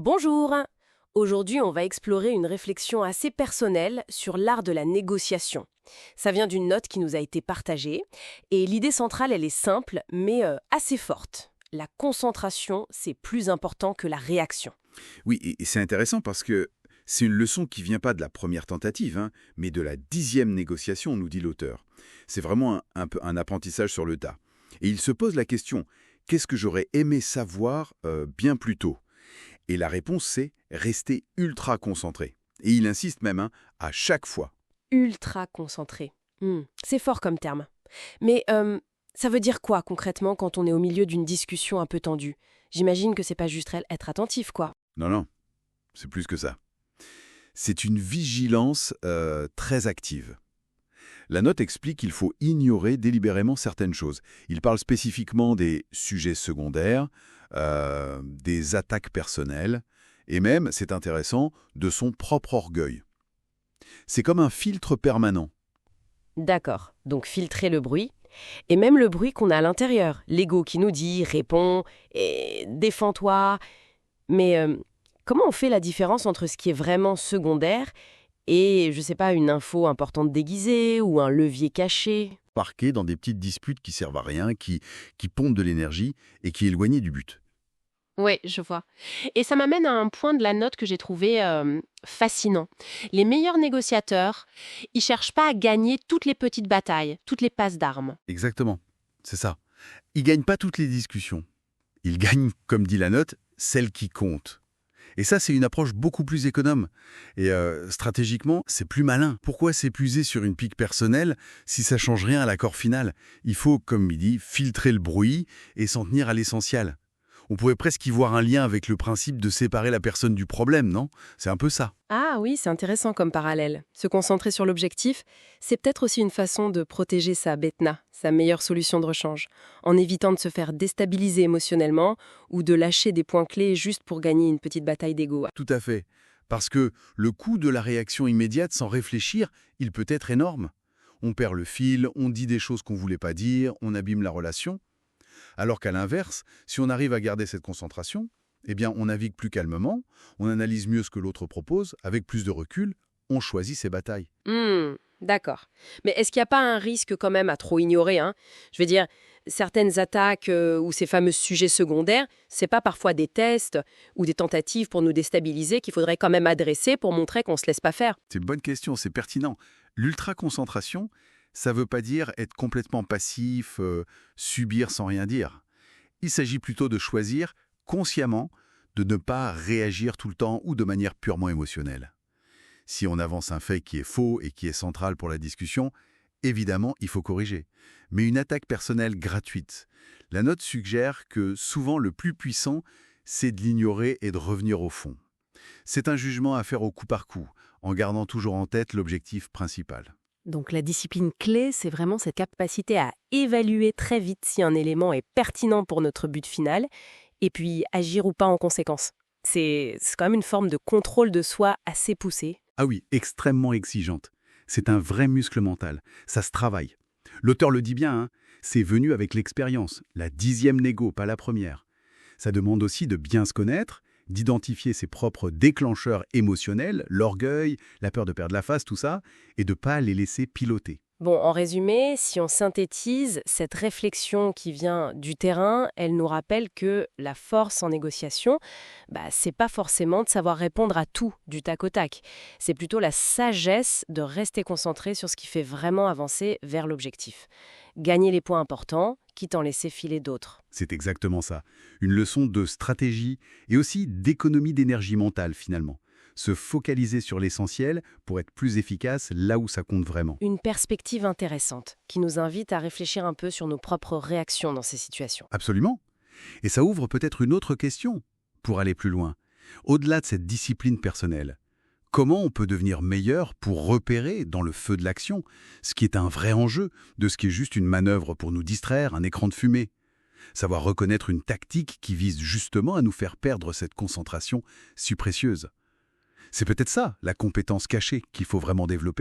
Bonjour! Aujourd'hui, on va explorer une réflexion assez personnelle sur l'art de la négociation. Ça vient d'une note qui nous a été partagée, et l'idée centrale, elle est simple, mais assez forte. La concentration, c'est plus important que la réaction. Oui, et c'est intéressant parce que c'est une leçon qui vient pas de la première tentative, hein, mais de la 10e négociation, nous dit l'auteur. C'est vraiment un peu un apprentissage sur le tas. Et il se pose la question, qu'est-ce que j'aurais aimé savoir bien plus tôt? Et la réponse, c'est rester ultra concentré. Et il insiste même, hein, à chaque fois. Ultra concentré. C'est fort comme terme. Mais ça veut dire quoi concrètement quand on est au milieu d'une discussion un peu tendue? J'imagine que c'est pas juste être attentif, quoi. Non, non, c'est plus que ça. C'est une vigilance très active. La note explique qu'il faut ignorer délibérément certaines choses. Il parle spécifiquement des sujets secondaires, des attaques personnelles, et même, c'est intéressant, de son propre orgueil. C'est comme un filtre permanent. D'accord, donc filtrer le bruit, et même le bruit qu'on a à l'intérieur, l'ego qui nous dit réponds et défends-toi. Mais comment on fait la différence entre ce qui est vraiment secondaire et, je sais pas, une info importante déguisée ou un levier caché? Parqué dans des petites disputes qui servent à rien, qui pompent de l'énergie et qui éloignent du but. Oui, je vois. Et ça m'amène à un point de la note que j'ai trouvé fascinant. Les meilleurs négociateurs, ils cherchent pas à gagner toutes les petites batailles, toutes les passes d'armes. Exactement, c'est ça. Ils gagnent pas toutes les discussions. Ils gagnent, comme dit la note, celles qui comptent. Et ça, c'est une approche beaucoup plus économe. Et stratégiquement, c'est plus malin. Pourquoi s'épuiser sur une pique personnelle si ça change rien à l'accord final? Il faut, comme il dit, filtrer le bruit et s'en tenir à l'essentiel. On pourrait presque y voir un lien avec le principe de séparer la personne du problème, non? C'est un peu ça. Ah oui, c'est intéressant comme parallèle. Se concentrer sur l'objectif, c'est peut-être aussi une façon de protéger sa betna, sa meilleure solution de rechange, en évitant de se faire déstabiliser émotionnellement ou de lâcher des points clés juste pour gagner une petite bataille d'ego. Tout à fait. Parce que le coût de la réaction immédiate sans réfléchir, il peut être énorme. On perd le fil, on dit des choses qu'on ne voulait pas dire, on abîme la relation. Alors qu'à l'inverse, si on arrive à garder cette concentration, eh bien on navigue plus calmement, on analyse mieux ce que l'autre propose, avec plus de recul, on choisit ses batailles. D'accord. Mais est-ce qu'il n'y a pas un risque quand même à trop ignorer, hein? Je veux dire, certaines attaques ou ces fameux sujets secondaires, c'est pas parfois des tests ou des tentatives pour nous déstabiliser qu'il faudrait quand même adresser pour montrer qu'on se laisse pas faire? C'est une bonne question, c'est pertinent. L'ultra-concentration, ça ne veut pas dire être complètement passif, subir sans rien dire. Il s'agit plutôt de choisir consciemment de ne pas réagir tout le temps ou de manière purement émotionnelle. Si on avance un fait qui est faux et qui est central pour la discussion, évidemment, il faut corriger. Mais une attaque personnelle gratuite, la note suggère que souvent le plus puissant, c'est de l'ignorer et de revenir au fond. C'est un jugement à faire au coup par coup, en gardant toujours en tête l'objectif principal. Donc la discipline clé, c'est vraiment cette capacité à évaluer très vite si un élément est pertinent pour notre but final, et puis agir ou pas en conséquence. C'est quand même une forme de contrôle de soi assez poussée. Ah oui, extrêmement exigeante. C'est un vrai muscle mental. Ça se travaille. L'auteur le dit bien, hein, c'est venu avec l'expérience. La 10e négo, pas la première. Ça demande aussi de bien se connaître, d'identifier ses propres déclencheurs émotionnels, l'orgueil, la peur de perdre la face, tout ça, et de ne pas les laisser piloter. Bon, en résumé, si on synthétise, cette réflexion qui vient du terrain, elle nous rappelle que la force en négociation, c'est pas forcément de savoir répondre à tout du tac au tac. C'est plutôt la sagesse de rester concentré sur ce qui fait vraiment avancer vers l'objectif. Gagner les points importants, quitte à en laisser filer d'autres. C'est exactement ça. Une leçon de stratégie et aussi d'économie d'énergie mentale, finalement. Se focaliser sur l'essentiel pour être plus efficace là où ça compte vraiment. Une perspective intéressante qui nous invite à réfléchir un peu sur nos propres réactions dans ces situations. Absolument. Et ça ouvre peut-être une autre question pour aller plus loin. Au-delà de cette discipline personnelle, comment on peut devenir meilleur pour repérer dans le feu de l'action ce qui est un vrai enjeu de ce qui est juste une manœuvre pour nous distraire, un écran de fumée? Savoir reconnaître une tactique qui vise justement à nous faire perdre cette concentration si précieuse. C'est peut-être ça, la compétence cachée qu'il faut vraiment développer.